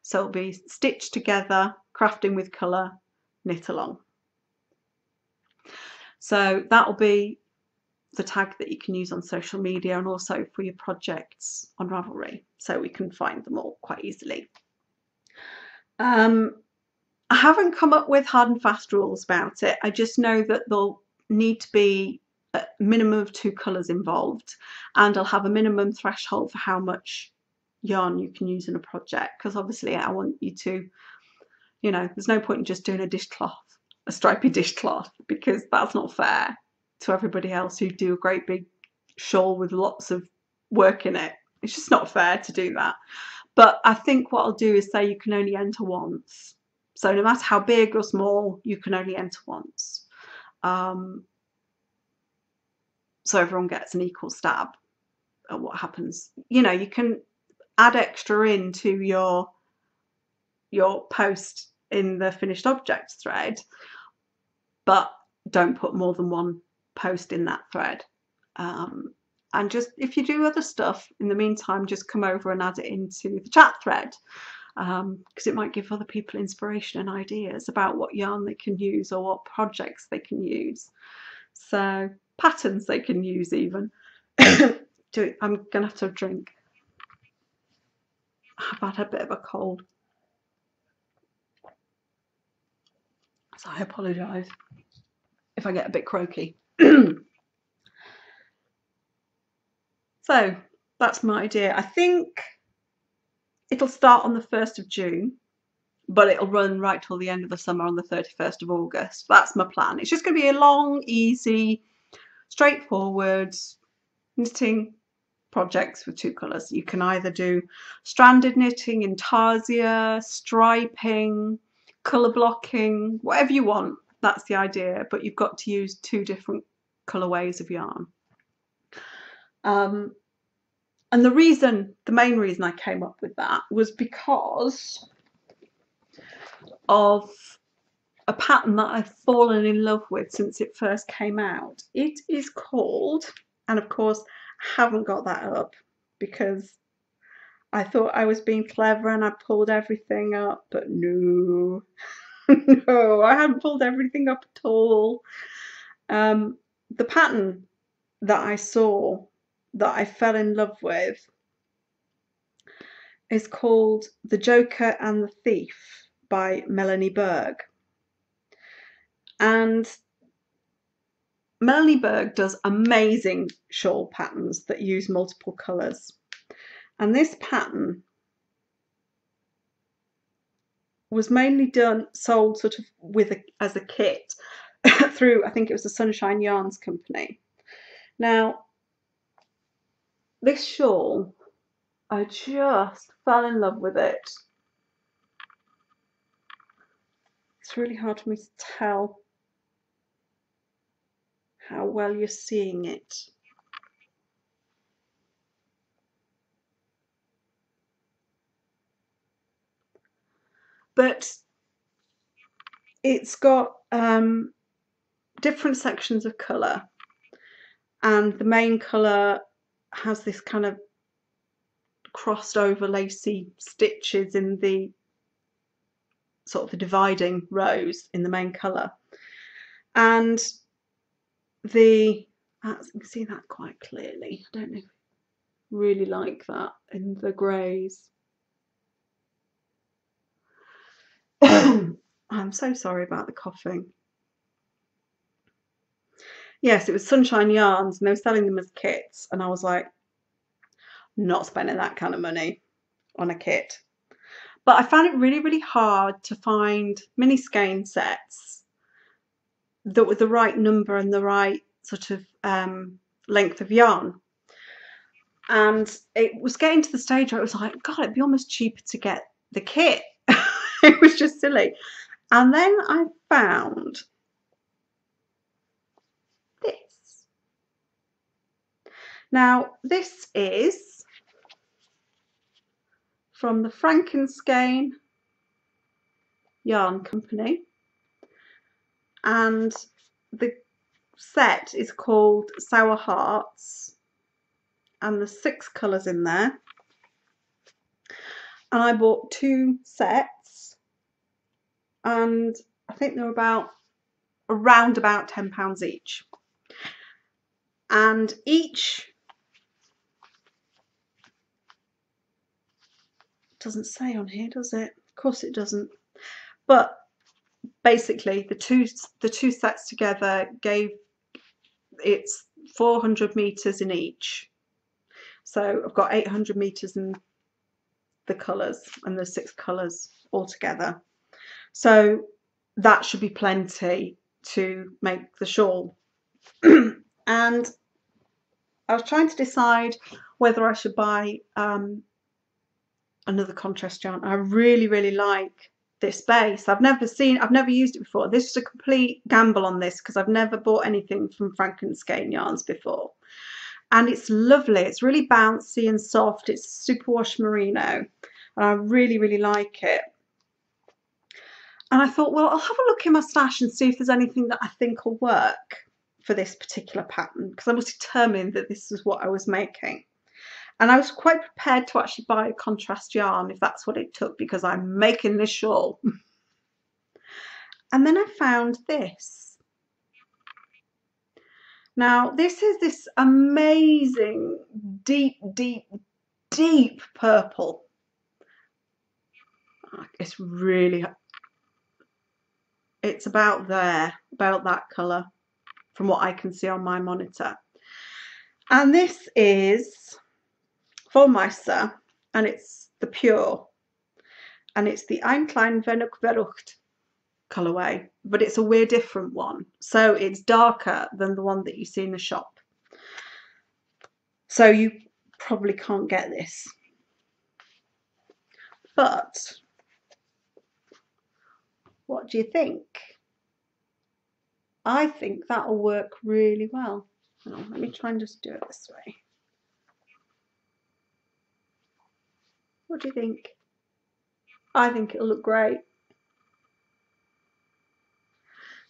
Speaker 1: So it'll be stitched together, crafting with colour, knit along. So that'll be the tag that you can use on social media and also for your projects on Ravelry, so we can find them all quite easily. I haven't come up with hard and fast rules about it. I just know that there'll need to be a minimum of 2 colours involved, and I'll have a minimum threshold for how much yarn you can use in a project, because obviously I want you to, you know, there's no point in just doing a dishcloth, a stripy dishcloth, because that's not fair to everybody else who do a great big shawl with lots of work in it. It's just not fair to do that. But I think what I'll do is say you can only enter once. So no matter how big or small, you can only enter once. So everyone gets an equal stab at what happens. You know, you can add extra into your post in the finished objects thread, but don't put more than one post in that thread. And just, if you do other stuff in the meantime, just come over and add it into the chat thread, because it might give other people inspiration and ideas about what yarn they can use or what projects they can use. So patterns they can use even. I'm gonna have to have a drink. I've had a bit of a cold, so I apologise if I get a bit croaky. So that's my idea. I think it'll start on the 1st of June, but it'll run right till the end of the summer on the 31st of August. That's my plan. It's just going to be a long, easy, straightforward knitting projects with 2 colours. You can either do stranded knitting, intarsia, striping, colour blocking, whatever you want. That's the idea, but you've got to use 2 different colourways of yarn. And the main reason I came up with that was because of a pattern that I've fallen in love with since it first came out. It is called, and of course I haven't got that up because I thought I was being clever and I pulled everything up, but no, no, I hadn't pulled everything up at all. The pattern that I saw that I fell in love with is called The Joker and the Thief by Melanie Berg. And Melanie Berg does amazing shawl patterns that use multiple colours. And this pattern was mainly sold sort of as a kit, through, I think it was the Sunshine Yarns company. Now, this shawl, I just fell in love with it. It's really hard for me to tell how well you're seeing it. But it's got different sections of colour, and the main colour has this kind of crossed over lacy stitches in the sort of the dividing rows in the main colour, and you can see that quite clearly. I don't know, really like that in the greys. I'm so sorry about the coughing. Yes, it was Sunshine Yarns and they were selling them as kits, and I was like, not spending that kind of money on a kit. But I found it really, really hard to find mini skein sets that were the right number and the right sort of length of yarn. And it was getting to the stage where it was like, God, it'd be almost cheaper to get the kit. It was just silly. And then I found this. Now, this is from the Frankenskein Yarn Company, and the set is called Sour Hearts, and there's 6 colours in there. And I bought 2 sets, and I think they're around about £10 each. And each, doesn't say on here, does it? Of course it doesn't. But basically the two sets together gave, it's 400 meters in each. So I've got 800 meters in the colours, and there's 6 colours altogether. So that should be plenty to make the shawl. And I was trying to decide whether I should buy another contrast yarn. I really, really like this base. I've never used it before. This is a complete gamble on this because I've never bought anything from Frankenskein Yarns before. And it's lovely. It's really bouncy and soft. It's superwash merino. And I really, really like it. And I thought, well, I'll have a look in my stash and see if there's anything that I think will work for this particular pattern, because I was determined that this is what I was making. And I was quite prepared to actually buy a contrast yarn if that's what it took, because I'm making this shawl. And then I found this. Now, this is this amazing deep, deep, deep purple. It's really, it's about there, about that colour from what I can see on my monitor. And this is Vollmeister, and it's the pure, and it's the Ein klein wenig verrucht colourway, but it's a weird different one, so it's darker than the one that you see in the shop, so you probably can't get this. But what do you think? I think that'll work really well. Hang on, let me try and just do it this way. What do you think? I think it'll look great.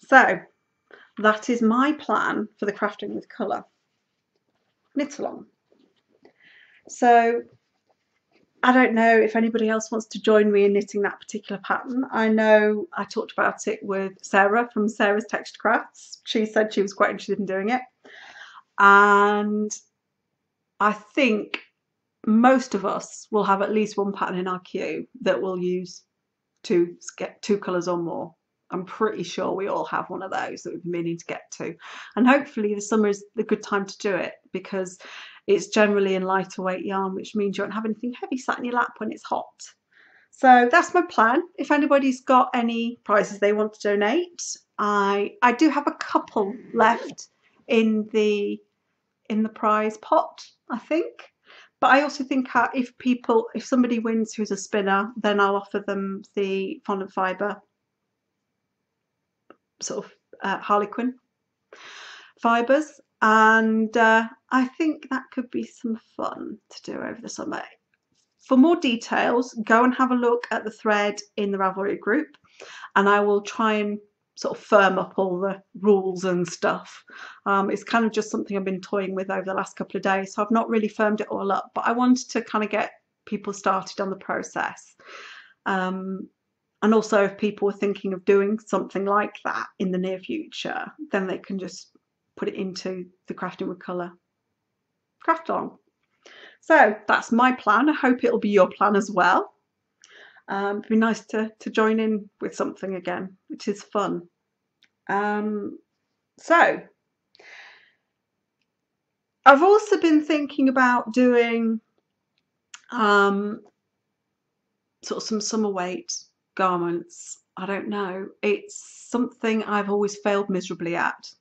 Speaker 1: So that is my plan for the crafting with colour knit along. So I don't know if anybody else wants to join me in knitting that particular pattern. I know I talked about it with Sarah from Sarah's Texture Crafts. She said she was quite interested in doing it. And I think most of us will have at least one pattern in our queue that we'll use to get 2 colours or more. I'm pretty sure we all have one of those that we've been meaning to get to. And hopefully the summer is a good time to do it, because it's generally in lighter weight yarn, which means you won't have anything heavy sat in your lap when it's hot. So that's my plan. If anybody's got any prizes they want to donate, I do have a couple left in the prize pot, I think. But I also think if somebody wins who's a spinner, then I'll offer them the fondant fibre sort of Harlequin fibres, and I think that could be some fun to do over the summer. For more details, go and have a look at the thread in the Ravelry group, and I will try and sort of firm up all the rules and stuff. It's kind of just something I've been toying with over the last couple of days, so I've not really firmed it all up, but I wanted to kind of get people started on the process. And also, if people were thinking of doing something like that in the near future, then they can just put it into the Crafting with Colour craft along. So that's my plan. I hope it'll be your plan as well. It'd be nice to join in with something again, which is fun. So I've also been thinking about doing sort of some summer weight garments. I don't know. It's something I've always failed miserably at.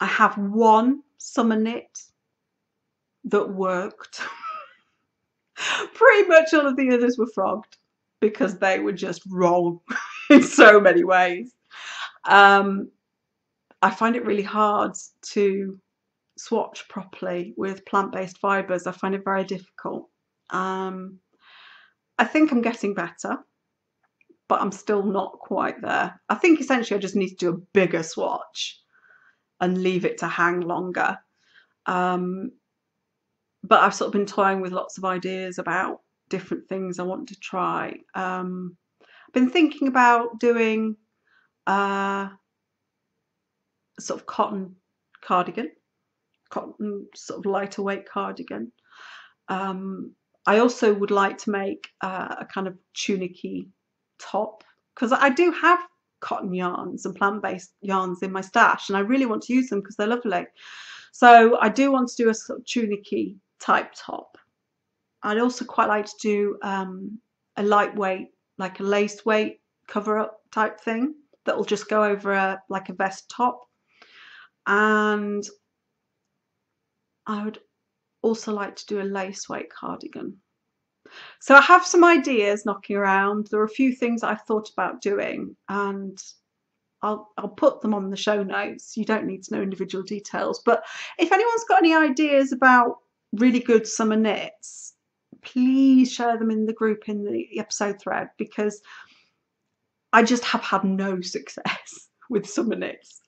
Speaker 1: I have one summer knit that worked. Pretty much all of the others were frogged because they were just wrong in so many ways. I find it really hard to swatch properly with plant-based fibres. I find it very difficult. I think I'm getting better, but I'm still not quite there. I think essentially I just need to do a bigger swatch and leave it to hang longer. But I've sort of been toying with lots of ideas about different things I want to try. I've been thinking about doing a sort of cotton cardigan, cotton sort of lighter weight cardigan. I also would like to make a kind of tunicky top, because I do have cotton yarns and plant-based yarns in my stash, and I really want to use them because they're lovely. So I do want to do a sort of tunicky type top. I'd also quite like to do a lightweight, like a lace weight cover up type thing that will just go over like a vest top. And I would also like to do a lace weight cardigan. So I have some ideas knocking around. There are a few things I've thought about doing, and I'll put them on the show notes. You don't need to know individual details, but if anyone's got any ideas about really good summer knits, please share them in the group in the episode thread, because I just have had no success with summer knits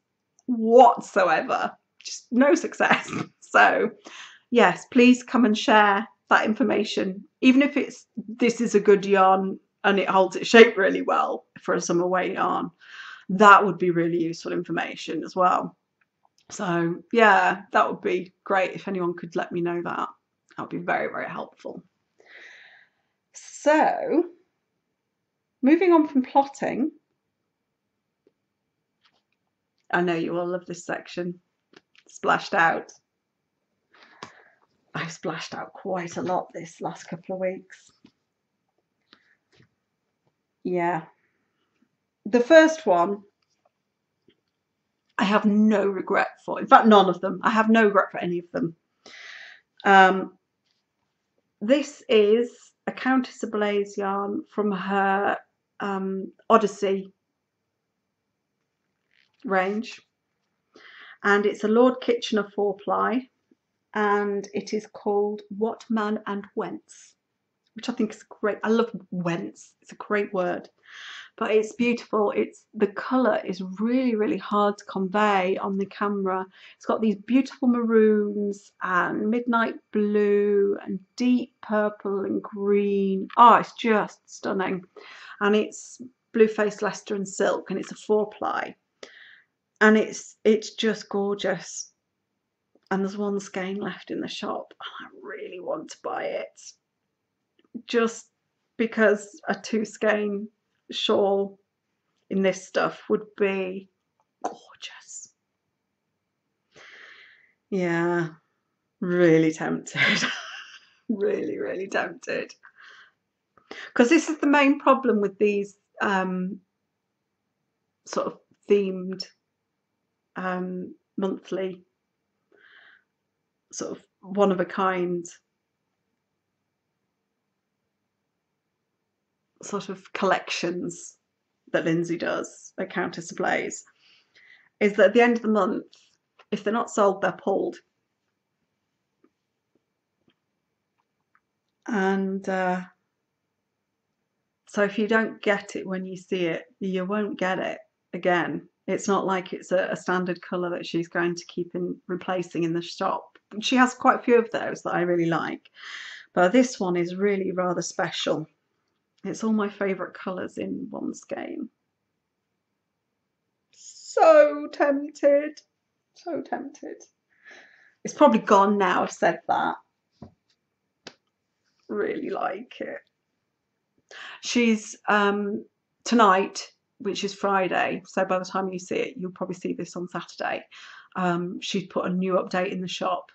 Speaker 1: whatsoever. Just no success. So yes, please come and share that information, even if this is a good yarn and it holds its shape really well for a summer weight yarn. That would be really useful information as well. So yeah, that would be great if anyone could let me know that. That would be very, very helpful. So moving on from plotting, I know you all love this section, splashed out. I've splashed out quite a lot this last couple of weeks. Yeah. The first one, I have no regret for. In fact, none of them. I have no regret for any of them. This is a Countess Ablaze yarn from her Odyssey range, and it's a Lord Kitchener 4-ply, and it is called What Man and Whence, which I think is great. I love whence. It's a great word. But it's beautiful. The colour is really, really hard to convey on the camera. It's got these beautiful maroons and midnight blue and deep purple and green. Oh, it's just stunning. And it's blue-faced Leicester and silk, and it's a 4-ply. And it's just gorgeous. And there's one skein left in the shop, and I really want to buy it. Just because a 2-skein shawl in this stuff would be gorgeous. Yeah, really tempted. Really, really tempted. because this is the main problem with these sort of themed monthly sort of one of a kind sort of collections that Lindsay does at Counter Displays, is that at the end of the month, if they're not sold, they're pulled. And so if you don't get it when you see it, you won't get it again. It's not like it's a standard colour that she's going to keep replacing in the shop. She has quite a few of those that I really like, but this one is really rather special. It's all my favourite colours in one skein. So tempted, so tempted. It's probably gone now, I've said that. Really like it. She's tonight, which is Friday, so by the time you see it, you'll probably see this on Saturday. She's put a new update in the shop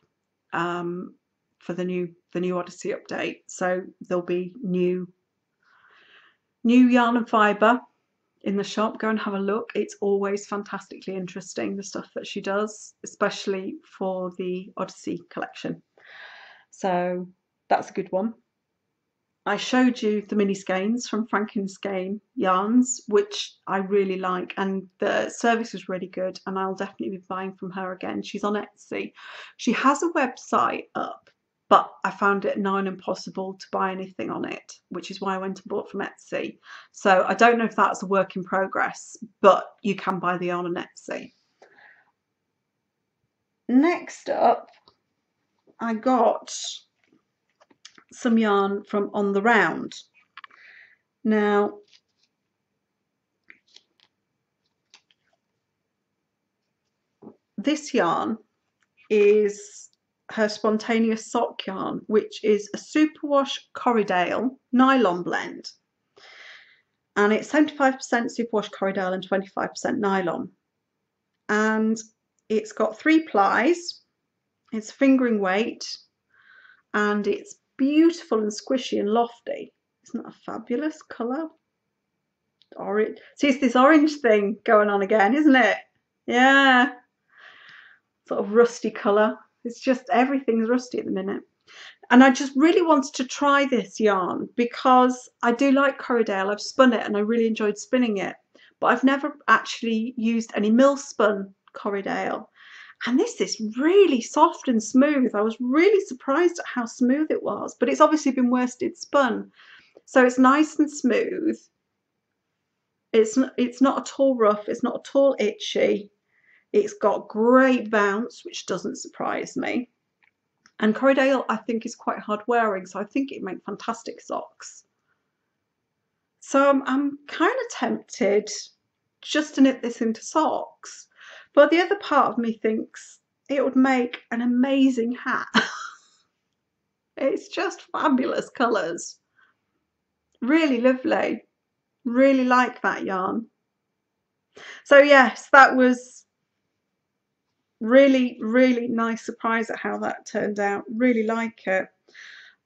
Speaker 1: for the new Odyssey update. So there'll be new yarn and fibre in the shop. Go and have a look. It's always fantastically interesting, the stuff that she does, especially for the Odyssey collection. So that's a good one. I showed you the mini skeins from Franken Skein Yarns, which I really like, and the service is really good, and I'll definitely be buying from her again. She's on Etsy. She has a website up, but I found it nigh on impossible to buy anything on it, which is why I went and bought from Etsy. So I don't know if that's a work in progress, but you can buy the yarn on Etsy. Next up, I got some yarn from On the Round. Now, this yarn is her spontaneous sock yarn, which is a superwash Corriedale nylon blend, and it's 75% superwash Corriedale and 25% nylon, and it's got 3 plies, it's fingering weight, and it's beautiful and squishy and lofty. Isn't that a fabulous colour? Orange. See, it's this orange thing going on again, isn't it? Yeah. Sort of rusty colour. It's just everything's rusty at the minute. And I just really wanted to try this yarn because I do like Corriedale. I've spun it and I really enjoyed spinning it. But I've never actually used any mill spun Corriedale. And this is really soft and smooth. I was really surprised at how smooth it was, but it's obviously been worsted spun. So it's nice and smooth. It's not at all rough. It's not at all itchy. It's got great bounce, which doesn't surprise me. And Corriedale, I think, is quite hard wearing, so I think it'd make fantastic socks. So I'm kind of tempted just to knit this into socks. But the other part of me thinks it would make an amazing hat. It's just fabulous colours. Really lovely. Really like that yarn. So yes, that was really, really nice surprise at how that turned out. Really like it.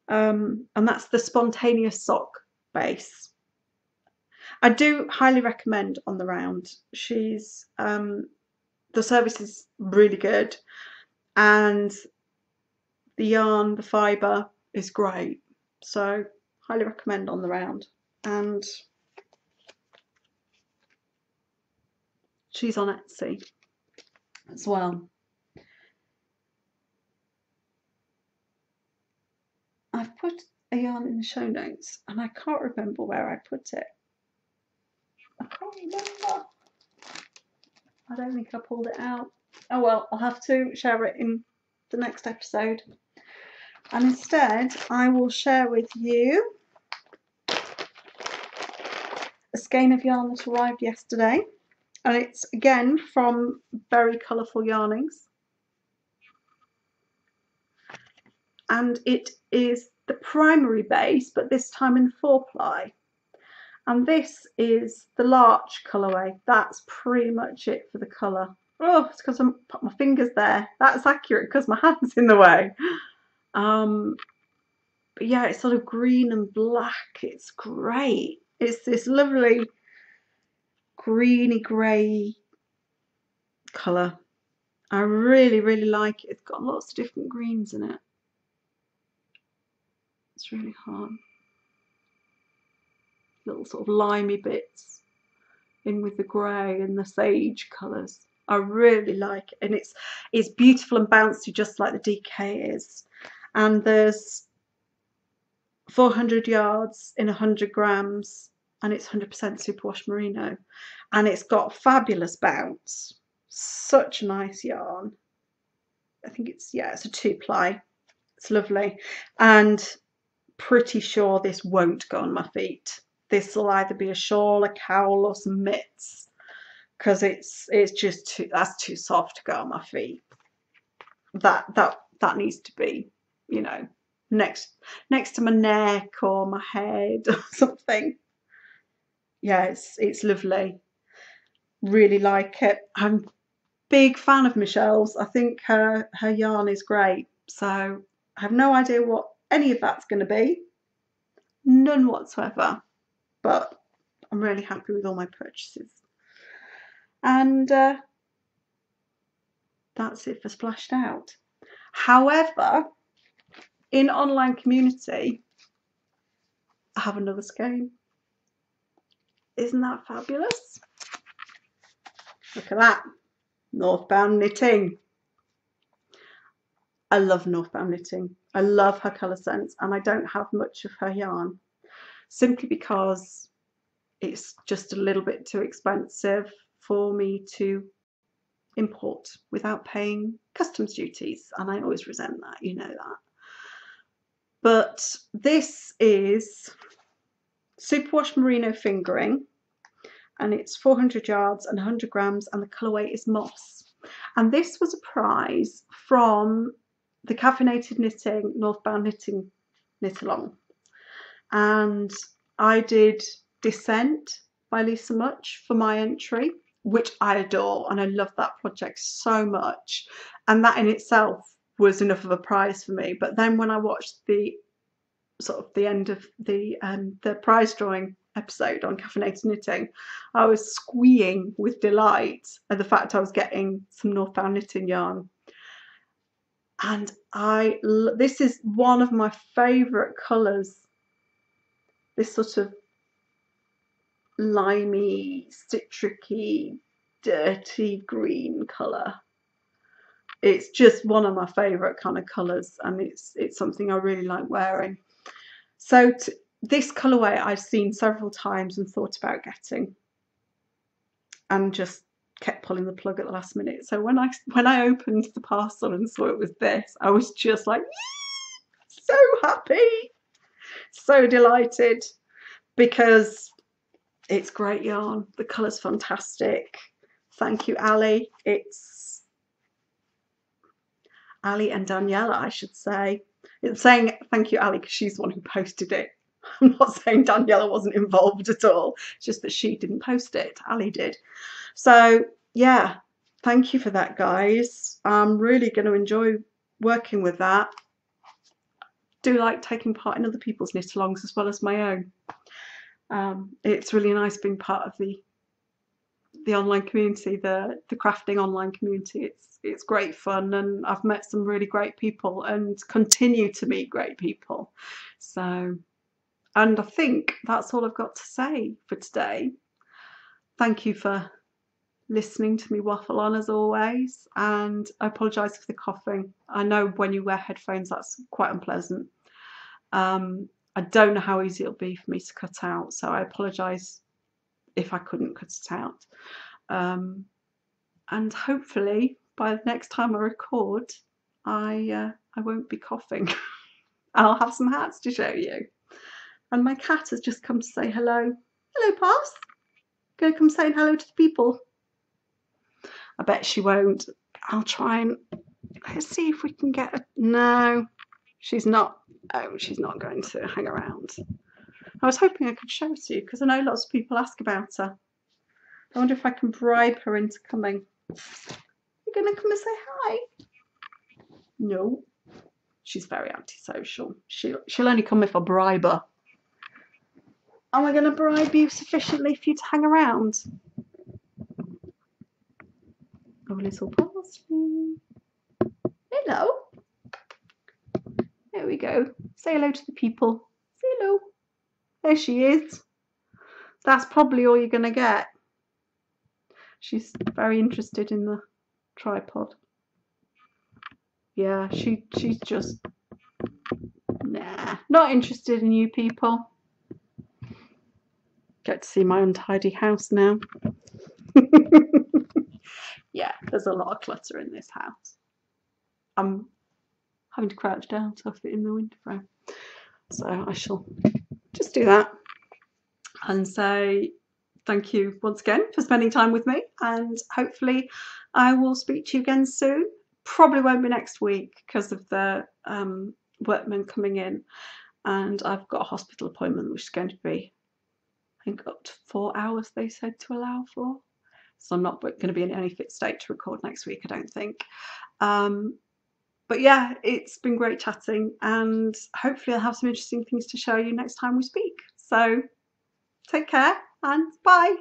Speaker 1: And that's the spontaneous sock base. I do highly recommend On the Round. She's the service is really good, and the yarn, the fibre is great. So highly recommend On the Round. And she's on Etsy as well. I've put a yarn in the show notes and I can't remember where I put it. I can't remember. I don't think I pulled it out. Oh well, I'll have to share it in the next episode. And instead, I will share with you a skein of yarn that arrived yesterday. And it's again from Very Colourful Yarnings. And it is the primary base, but this time in 4-ply. And this is the Larch colourway. That's pretty much it for the colour. Oh, it's because I put my fingers there. That's accurate because my hand's in the way. yeah, it's sort of green and black. It's great. It's this lovely greeny grey colour. I really, really like it. It's got lots of different greens in it. It's really hard. Little sort of limey bits in with the grey and the sage colours. I really like it, and it's beautiful and bouncy, just like the DK is. And there's 400 yards in 100 grams, and it's 100% superwash merino, and it's got fabulous bounce. Such a nice yarn. I think it's, yeah, it's a 2-ply. It's lovely, and pretty sure this won't go on my feet. This will either be a shawl, a cowl, or some mitts, because it's just too, that's too soft to go on my feet. That needs to be, you know, next to my neck or my head or something. Yeah, it's lovely. Really like it. I'm a big fan of Michelle's. I think her yarn is great. So I have no idea what any of that's going to be. None whatsoever. But I'm really happy with all my purchases. And that's it for Splashed Out. However, in online community, I have another skein. Isn't that fabulous? Look at that. Northbound Knitting. I love Northbound Knitting. I love her colour sense, and I don't have much of her yarn, simply because it's just a little bit too expensive for me to import without paying customs duties, and I always resent that, you know that. But this is superwash merino fingering, and it's 400 yards and 100 grams, and the colourway is moss. And this was a prize from the Caffeinated Knitting Northbound Knitting knit along, and I did Descent by Lisa Much for my entry, which I adore, and I love that project so much, and that in itself was enough of a prize for me. But then when I watched the sort of the end of the prize drawing episode on Caffeinated Knitting, I was squeeing with delight at the fact I was getting some Northbound Knitting yarn. And this is one of my favourite colours, this sort of limey, citricy, dirty green colour. It's just one of my favourite kind of colours, and it's something I really like wearing. So this colourway I've seen several times and thought about getting, and just kept pulling the plug at the last minute. So when I opened the parcel and saw it was this, I was just like, so happy, so delighted, because it's great yarn. The colour's fantastic. Thank you, Ali. It's Ali and Daniela, I should say. It's saying thank you, Ali, because she's the one who posted it. I'm not saying Daniela wasn't involved at all. It's just that she didn't post it. Ali did. So yeah, thank you for that, guys. I'm really going to enjoy working with that. Do like taking part in other people's knit-alongs as well as my own. It's really nice being part of the online community, the crafting online community. It's great fun, and I've met some really great people and continue to meet great people. So, and I think that's all I've got to say for today. Thank you for listening to me waffle on as always, and I apologise for the coughing. I know when you wear headphones that's quite unpleasant. I don't know how easy it'll be for me to cut out, so I apologise if I couldn't cut it out. And hopefully by the next time I record, I won't be coughing. I'll have some hats to show you. And my cat has just come to say hello. Hello, Pass. Gonna come saying hello to the people. I bet she won't. I'll try and let's see if we can get a, no, she's not. Oh, she's not going to hang around. I was hoping I could show it to you because I know lots of people ask about her. I wonder if I can bribe her into coming. You're gonna come and say hi? No, she's very antisocial. She'll only come if I bribe her. Am I going to bribe you sufficiently for you to hang around? Oh, little parsley. Hello. There we go. Say hello to the people. Say hello. There she is. That's probably all you're going to get. She's very interested in the tripod. Yeah, she's just, nah, not interested in you people. Get to see my untidy house now. Yeah, there's a lot of clutter in this house. I'm having to crouch down to fit in the window frame. So I shall just do that and say thank you once again for spending time with me, and hopefully I will speak to you again soon. Probably won't be next week because of the workmen coming in, and I've got a hospital appointment which is going to be, I think, up to 4 hours they said to allow for. So I'm not going to be in any fit state to record next week, I don't think. But yeah, it's been great chatting, and hopefully I'll have some interesting things to show you next time we speak. So take care and bye.